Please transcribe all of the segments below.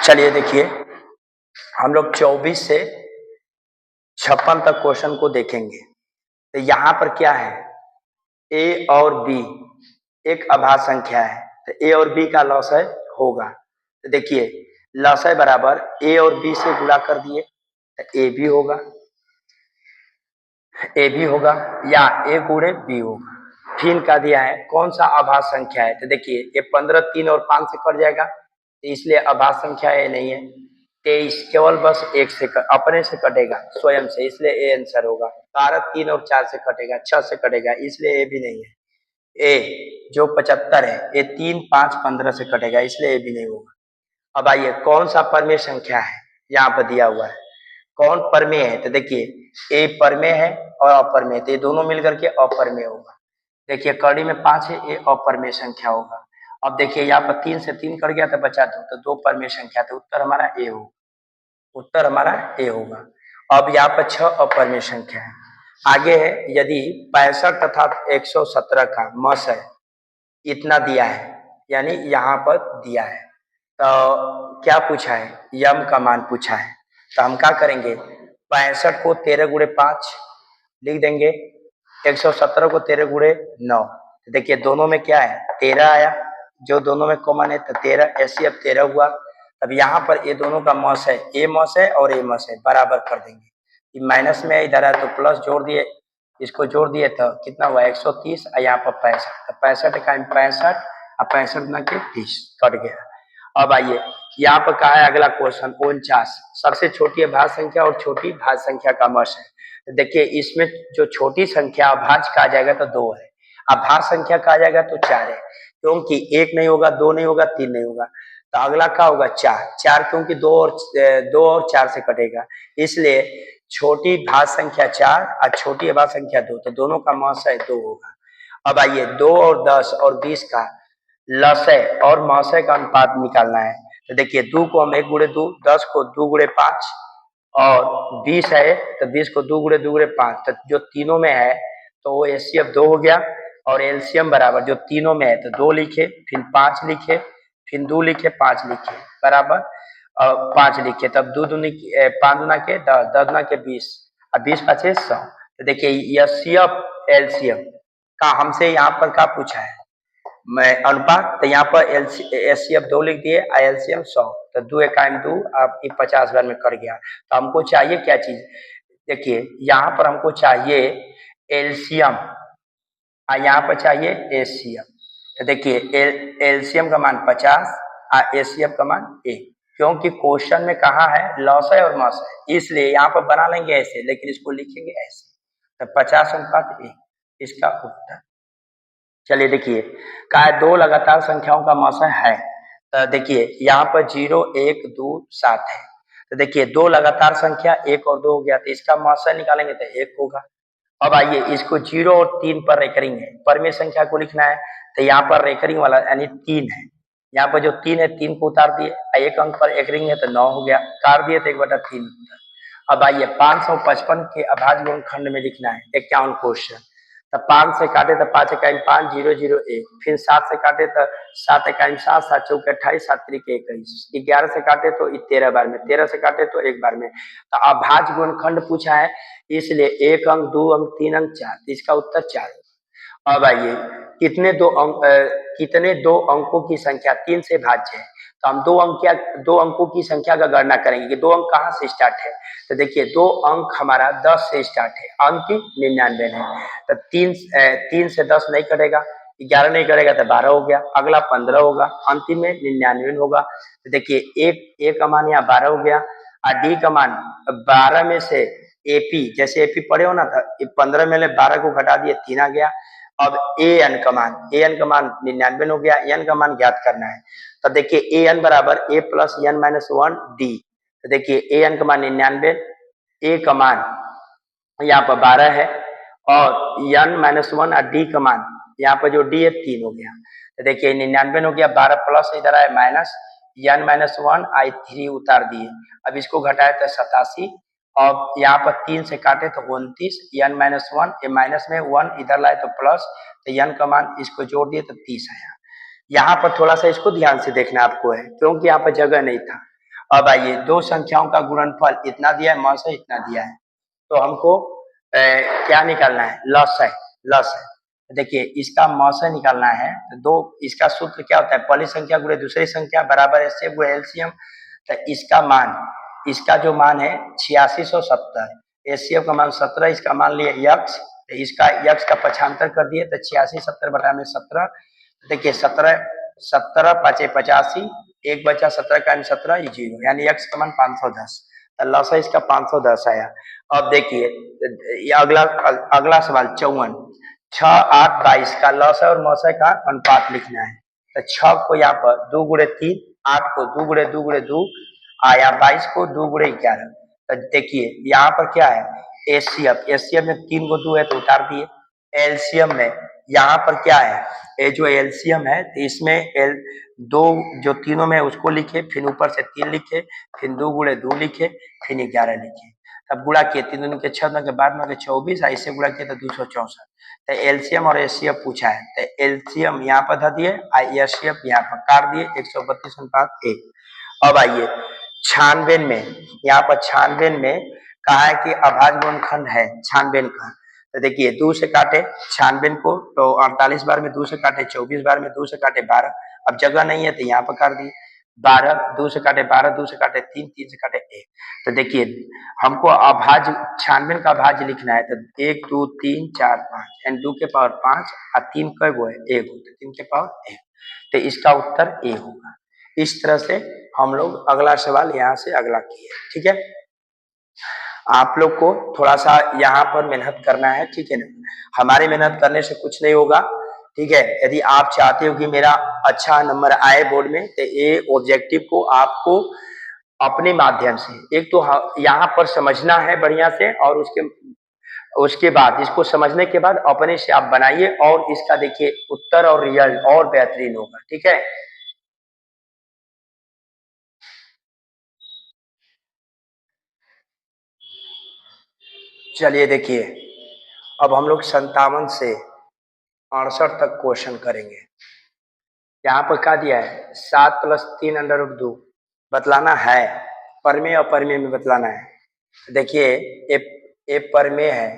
चलिए देखिए, हम लोग 24 से 56 तक क्वेश्चन को देखेंगे। तो यहाँ पर क्या है, ए और बी एक अभाज्य संख्या है, तो ए और बी का लसाअ होगा। तो देखिए, लसाअ बराबर ए और बी से गुणा कर दिए तो ए भी होगा, या ए गुणे बी होगा। फिर का दिया है कौन सा अभाज्य संख्या है, तो देखिए ये 15 3 और 5 से कट जाएगा, तो इसलिए अभाज्य संख्या ए नहीं है। 23 केवल बस एक से अपने से कटेगा स्वयं से, इसलिए ए आंसर होगा। 12 3 और 4 से कटेगा, 6 से कटेगा, इसलिए ए भी नहीं है। ए जो 75 है, ये 3 5 15 से कटेगा, इसलिए ए भी नहीं होगा। अब आइए कौन सा परमेय संख्या है, यहाँ पर दिया हुआ है कौन परमेय है, तो देखिए ए परमेय है और अपरमेय, तो ये दोनों मिलकर के अपरमेय होगा। देखिए कड़ी में 5 है, ये अपरमेय संख्या होगा। अब देखिए यहाँ पर 3 से 3 कट गया तो बचा 2, तो 2 परमेय संख्या, तो उत्तर हमारा ए होगा, उत्तर हमारा ए होगा। अब यहाँ पर 6 अपरमेय संख्या है। आगे है, यदि 65 तथा 117 का मस है इतना दिया है, यानी यहाँ पर दिया है, तो क्या पूछा है, यम का मान पूछा है। तो हम क्या करेंगे, 65 को 13 गुणे 5 लिख देंगे, 117 को 13 गुणे 9। देखिए दोनों में क्या है, 13 आया, जो दोनों में कॉमन है, तो 13 ऐसे अब 13 हुआ। अब यहाँ पर ये दोनों का मस है, ए मस है और ए मस है, बराबर कर देंगे। माइनस में इधर है तो प्लस जोड़ दिए, इसको जोड़ दिए तो कितना हुआ 130, और यहाँ पर 65, तो 65 का 65 और 65 ना के 30 कट गया। अब आइए यहाँ पर कहा है अगला क्वेश्चन 49, सबसे छोटी अभाज्य संख्या और छोटी भाज्य संख्या का मस है। तो देखिए इसमें जो छोटी संख्या अभाज्य कहा जाएगा तो 2 है, अभाज्य संख्या कहा जाएगा तो 4 है, क्योंकि 1 नहीं होगा, 2 नहीं होगा, 3 नहीं होगा, तो अगला क्या होगा 4, क्योंकि 2 और 4 से कटेगा, इसलिए छोटी भाज्य संख्या 4 और छोटी अभाज्य संख्या 2, तो दोनों का मस है 2 होगा। अब आइए 2 और 10 और 20 का लसाअ और मसाअ का अनुपात निकालना है। तो देखिए 2 को हम 1 गुणे 2, 10 को 2 गुणे 5 और 20 है तो 20 को 2 गुणे 2 गुणे 5, तो जो तीनों में है तो वो एचसीएफ 2 हो गया, और एलसीएम बराबर जो तीनों में है तो 2 लिखे, फिर 5 लिखे, फिर 2 लिखे, 5 लिखे, बराबर 5 लिखे, तब 2 दूनी 5 दूना के 10, 10 दूना के 20 और 20 5 100। तो देखिए एचसीएफ एलसीएम का हमसे यहाँ पर क्या पूछा है, मैं अनुपात, तो यहाँ पर एचसीएफ 2 लिख दिए, एलसीएम 100, तो 2 एकाइम 2 आपकी 50 बार में कट गया। तो हमको चाहिए क्या चीज, देखिए यहाँ पर हमको चाहिए एलसीएम और यहाँ पर चाहिए एचसीएफ। तो देखिए एलसीएम का मान 50 और एचसीएफ का मान 1, क्योंकि क्वेश्चन में कहा है लसाअ और मसाअ, इसलिए यहाँ पर बना लेंगे ऐसे, लेकिन इसको लिखेंगे ऐसे, तो 50:1 इसका उत्तर। चलिए देखिए कहा 2 लगातार संख्याओं का मसाअ है, तो देखिए यहाँ पर 0 1 2 7 है, तो देखिए 2 लगातार संख्या 1 और 2 हो गया, तो इसका मसाअ निकालेंगे तो 1 होगा। अब आइए इसको 0 और 3 पर रेकरिंग है, परमेय संख्या को लिखना है, तो यहाँ पर रेकरिंग वाला यानी 3 है, यहाँ पर जो 3 है 3 को उतार दिए, 1 अंक पर एक रिंग है तो 9 हो गया, काट दिए तो 1/3। अब आइए 555 के अभाज्य गुणनखंड में लिखना है 51 क्वेश्चन, तो 5 से काटे तो 5 एकाइम 5 0 0 1, फिर 7 से काटे तो 7 एकाइम 7 7 चौके 28 7 त्रिके 21, 11 से काटे तो 13 बार में, 13 से काटे तो 1 बार में, तो अभाज्य गुणनखंड पूछा है, इसलिए 1 अंक 2 अंक 3 अंक 4, इसका उत्तर 4। अब आइए कितने दो अंकों की संख्या 3 से भाज्य है, तो हम 2 अंकों की संख्या का गणना करेंगे कि 2 अंक कहाँ से स्टार्ट है, तो देखिए 2 अंक हमारा 10 से स्टार्ट है, अंक 99 है, तो 3 से 10 नहीं कटेगा, 11 नहीं करेगा तो 12 हो गया, अगला 15 होगा, अंतिम में 99 होगा। तो देखिए एक का मान यहाँ 12 हो गया, और डी का मान 12 में से एपी, जैसे एपी पढ़े हो ना, तो 15 में 12 को घटा दिए 3 आ गया। अब ए एन का मान 99 हो गया, एन का मान ज्ञात करना है, तो देखिए ए एन बराबर ए प्लस एन माइनस 1 डी, तो देखिए ए एन का मान 99, ए का मान यहाँ पर 12 है, और एन माइनस 1 और डी का मान यहाँ पर जो डी है 3 हो गया, तो देखिए 99 हो गया, 12 प्लस इधर आए माइनस, एन माइनस 1 आई 3 उतार दिए, अब इसको घटाए तो 87, और यहाँ पर 3 से काटे तो 29, एन माइनस 1, ये माइनस में 1 इधर लाए तो प्लस, तो एन का मान इसको जोड़ दिए तो 30 आया। यहाँ पर थोड़ा सा इसको ध्यान से देखना आपको है, क्योंकि यहाँ पर जगह नहीं था। अब आइए दो संख्याओं का गुणनफल इतना दिया है, मौसा इतना दिया है, तो हमको क्या निकालना है, लस है, लस है। देखिए इसका मौसा निकालना है तो दो, इसका सूत्र क्या होता है, पहली संख्या गुणे दूसरी संख्या बराबर एचसीएफ गुणे एलसीएम। तो इसका मान, इसका जो मान है 8670, एचसीएफ का मान 17, इसका मान लिया यक्स, तो इसका यक्स का पक्षांतर कर दिए तो 8670 बटा में 17। देखिए 17, 17 पाँचे 85, एक बचा 17 का 17, ये जीरो, यानी यक्स का मान 510। तो लसा इसका 510 आया। अब देखिए ये अगला अगला सवाल 54, 6 8 22 का लसा और मौसा का अनुपात लिखना है। तो 6 को यहाँ पर 2 गुणे 3, 8 को 2 गुणे 2 गुणे 2, आया 22 को 2 गुणे 11। तो देखिए यहाँ पर क्या है, एचसीएफ, एचसीएफ में 3 को 2 है तो उतार दिए। एलसीएम में यहाँ पर क्या है, ये जो एलसीएम है तो इसमें एल दो जो तीनों में उसको लिखे, फिर ऊपर से 3 लिखे, फिर 2 गुणे 2 लिखे, फिर 11 लिखे। तब गुणा किए 3 दूनी के 6 के बाद में 24, ऐसे गुणा किए तो 264। तो एलसीएम और एचसीएफ पूछा है, तो एलसीएम यहाँ पर धर दिए, एचसीएफ यहाँ पर काट दिए, 132 अनुपात 1। अब आइए 96 में, यहाँ पर 96 में कहा है कि अभाज्य गुणनखंड है 96 का। तो देखिए 2 से काटे 96 को तो 48 बार में 2 से काटे, 24 बार में 2 से काटे 12। अब जगह नहीं है तो यहाँ पर कर दिए 12, 2 से काटे 12, 2 से काटे 3, 3 से काटे 1। तो देखिए हमको अभाज्य 96 का अभाज्य लिखना है, तो 1 2 3 4 5 यानी 2 के पावर 5 और 3 का वो है 1, 3 के पावर 1, तो इसका उत्तर ए होगा। इस तरह से हम लोग अगला सवाल यहाँ से अगला किए, ठीक है। आप लोग को थोड़ा सा यहाँ पर मेहनत करना है, ठीक है ना। हमारी मेहनत करने से कुछ नहीं होगा, ठीक है। यदि आप चाहते हो कि मेरा अच्छा नंबर आए बोर्ड में, तो ये ऑब्जेक्टिव को आपको अपने माध्यम से एक तो यहाँ पर समझना है बढ़िया से, और उसके बाद इसको समझने के बाद अपने से आप बनाइए, और इसका देखिए उत्तर और रिजल्ट और बेहतरीन होगा, ठीक है। चलिए देखिए, अब हम लोग 57 से 68 तक क्वेश्चन करेंगे। यहाँ पर क्या दिया है, 7 + 3 √2 बतलाना है, परमेय अपरमेय में बतलाना है। देखिए ए परमेय है,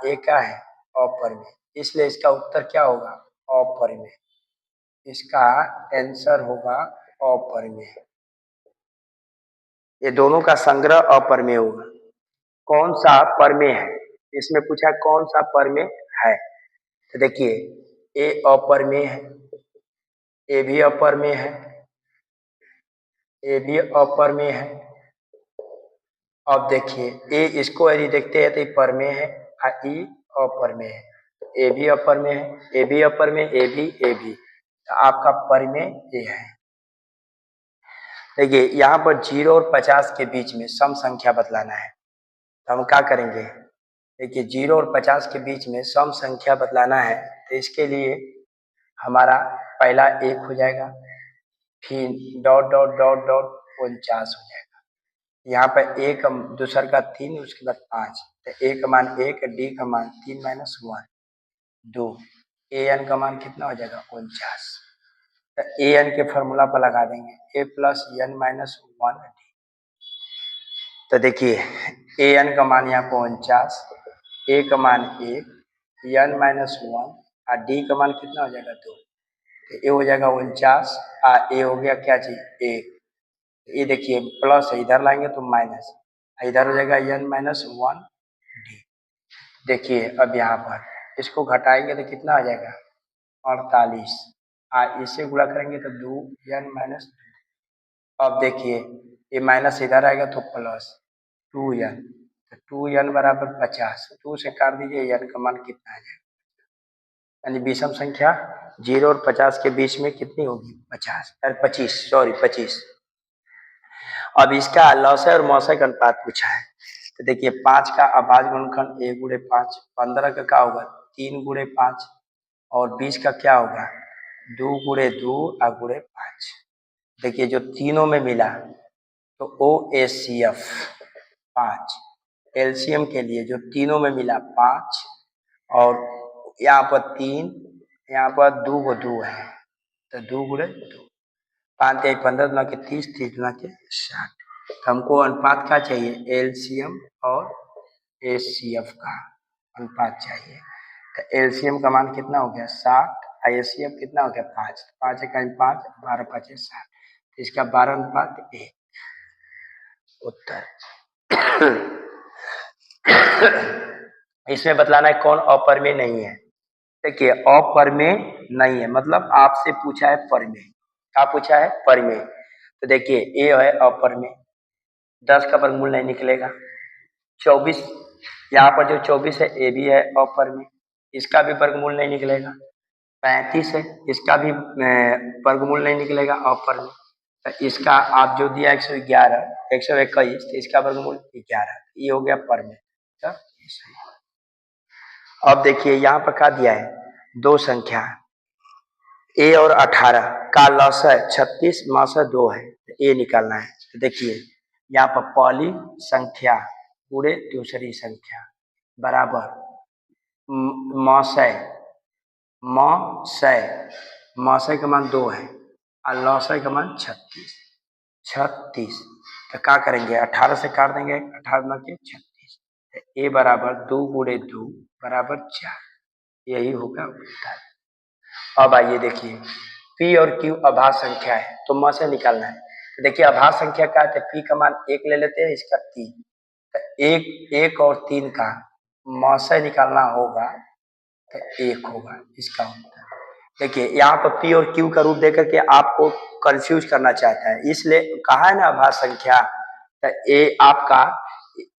ए क्या है, अपरमेय, इसलिए इसका उत्तर क्या होगा, अपरमेय। इसका आंसर होगा अपरमेय, ये दोनों का संग्रह अपरमेय होगा। कौन सा परमेय है, इसमें पूछा कौन सा परमेय है, तो देखिए ए अपरमेय है, ए भी अपरमेय है, ए भी अपरमेय है। अब देखिए ए इसको यदि देखते हैं तो ये परमेय है, ई अपरमेय है, ए भी अपरमेय है, ए भी अपरमेय, ए भी, तो आपका परमेय ये है। देखिए यहाँ पर 0 और 50 के बीच में सम संख्या बतलाना है, तो हम क्या करेंगे, देखिए 0 और 50 के बीच में सम संख्या बतलाना है, तो इसके लिए हमारा पहला 1 हो जाएगा, फिर डॉट डॉट डॉट डॉट 49 हो जाएगा। यहाँ पर एक दूसर का 3, उसके बाद 5, तो ए का मान 1, डी का मान 3 - 1 2, ए एन का मान कितना हो जाएगा 49। तो ए एन के फॉर्मूला पर लगा देंगे, ए प्लस एन माइनस 1 डी। तो देखिए ए एन का मान यहाँ पर 49, ए का मान 1, एन माइनस 1 और डी का मान कितना हो जाएगा 2। तो ए हो जाएगा 49 और ए हो गया क्या चीज 1। ये देखिए प्लस है, इधर लाएंगे तो माइनस, इधर हो जाएगा एन माइनस 1 डी। देखिए अब यहाँ पर इसको घटाएंगे तो कितना आ जाएगा 48, इससे गुणा करेंगे तो 2 एन माइनस। अब देखिए ये माइनस इधर आएगा तो प्लस 2n, तो 2n बराबर 50, 2 से काट दीजिए, n का मान कितना आ जाएगा, यानी विषम संख्या 0 और 50 के बीच में कितनी होगी 50, 25, सॉरी 25। अब इसका लौसे और मौसे का अनुपात पूछा है, तो देखिए 5 का अभाज्य गुणनखंड 1 गुणे 5, 15 का क्या होगा 3 गुणे 5, और 20 का क्या होगा 2 गुणे 2 और गुणे 5। देखिए जो तीनों में मिला तो OHCF 5, एलसीएम के लिए जो तीनों में मिला 5, और यहाँ पर 3, यहाँ पर 2 को 2 है, तो 2 गुणे 2, 5 × 15 × 30, 30 × 60। तो हमको अनुपात क्या चाहिए, एलसीएम और एचसीएफ का अनुपात चाहिए। तो एलसीएम का मान कितना हो गया 60, एचसीएफ कितना हो गया 5, 5 इकाई 5, 12 5 60, तो इसका 12:1 उत्तर। इसमें बतलाना है कौन अपरिमेय नहीं है। देखिए अपरिमेय नहीं है मतलब आपसे पूछा है परिमेय, क्या पूछा है परिमेय। तो देखिए ए है अपरिमेय, 10 का वर्गमूल नहीं निकलेगा। 24 यहाँ पर जो 24 है ए भी है अपरिमेय, इसका भी वर्गमूल नहीं निकलेगा। 35 है, इसका भी वर्गमूल नहीं निकलेगा अपरिमेय। तो इसका आप जो दिया 111 121, तो इसका वर्गमूल 11, ये हो गया परिमेय। तो ये सही है। अब देखिए यहाँ पर क्या दिया है, दो संख्या ए और 18 का लसाअ 36 मासा 2 है, तो ए निकालना है। तो देखिए यहाँ पर पहली संख्या पूरे दूसरी संख्या बराबर मौसय मौसय का मान 2 है और लौसय का मान 36। तो क्या करेंगे 18 से काट देंगे, 18 में के 36, ए बराबर 2 गुणे 2 बराबर 4, यही होगा उत्तर। अब आइए देखिए पी और क्यू अभाज्य संख्या है तो म से निकालना है। तो देखिए अभाज्य संख्या क्या है, पी का मान 1 ले लेते हैं, इसका 3, तो 1 और 3 का म से निकालना होगा तो 1 होगा इसका उत्तर। देखिए यहाँ पर पी और क्यू का रूप देकर के आपको कंफ्यूज करना चाहता है, इसलिए कहा है ना अभाज्य संख्या। तो ए आपका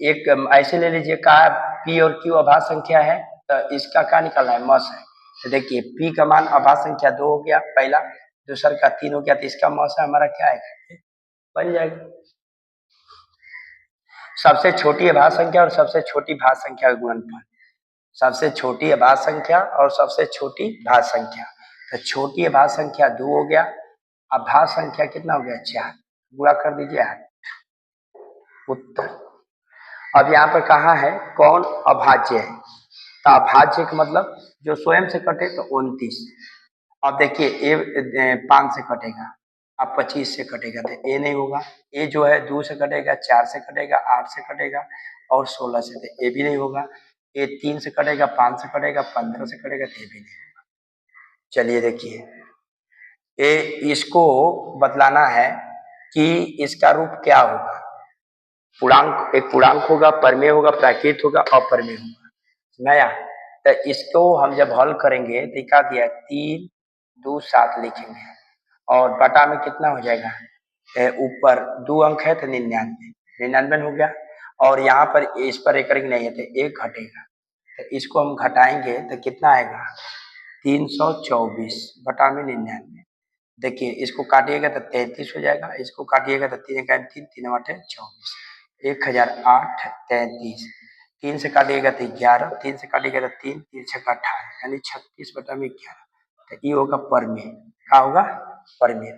एक ऐसे ले लीजिए, कहा पी और क्यू अभाज्य संख्या है तो इसका क्या निकालना है मस है। तो देखिए पी का मान अभाज्य संख्या 2 हो गया पहला, दूसरा का 3 हो गया, तो इसका मस हमारा क्या है बन जाएगा। सबसे छोटी अभाज्य संख्या और सबसे छोटी भाज्य संख्या का गुणनफल, सबसे छोटी अभाज्य संख्या और सबसे छोटी भाज्य संख्या। तो छोटी अभाज्य संख्या 2 हो गया, अभाज्य संख्या कितना हो गया 4, गुणा कर दीजिए 8 उत्तर। अब यहाँ पर कहा है कौन अभाज्य है, तो अभाज्य का मतलब जो स्वयं से कटे तो 29। अब देखिए ए 5 से कटेगा, अब 25 से कटेगा तो ए नहीं होगा, ए जो है 2 से कटेगा, 4 से कटेगा, 8 से कटेगा और 16 से, तो ए भी नहीं होगा। ए 3 से कटेगा, 5 से कटेगा, 15 से कटेगा, तो ए भी नहीं होगा। चलिए देखिए ए इसको बतलाना है कि इसका रूप क्या होगा, पूर्णांक, एक पूर्णांक होगा, परिमेय होगा, प्राकृत होगा, अपरिमेय होगा नया। तो इसको हम जब हल करेंगे तो क्या दिया 3 2 7 लिखेंगे और बटा में कितना हो जाएगा, ऊपर 2 अंक है तो 99 हो गया, और यहाँ पर इस पर एक नहीं है तो 1 घटेगा, तो इसको हम घटाएंगे तो कितना आएगा 324 बटा में 99। देखिए इसको काटिएगा तो 33 हो जाएगा, इसको काटिएगा तो 3 3 3 8 24, 1008 33, 3 से काटिएगा तो 11, 3 से काटिएगा तो 3 3 6 18, यानी 36 बटा में 11, तो ये होगा परिमेय। क्या होगा परिमेय।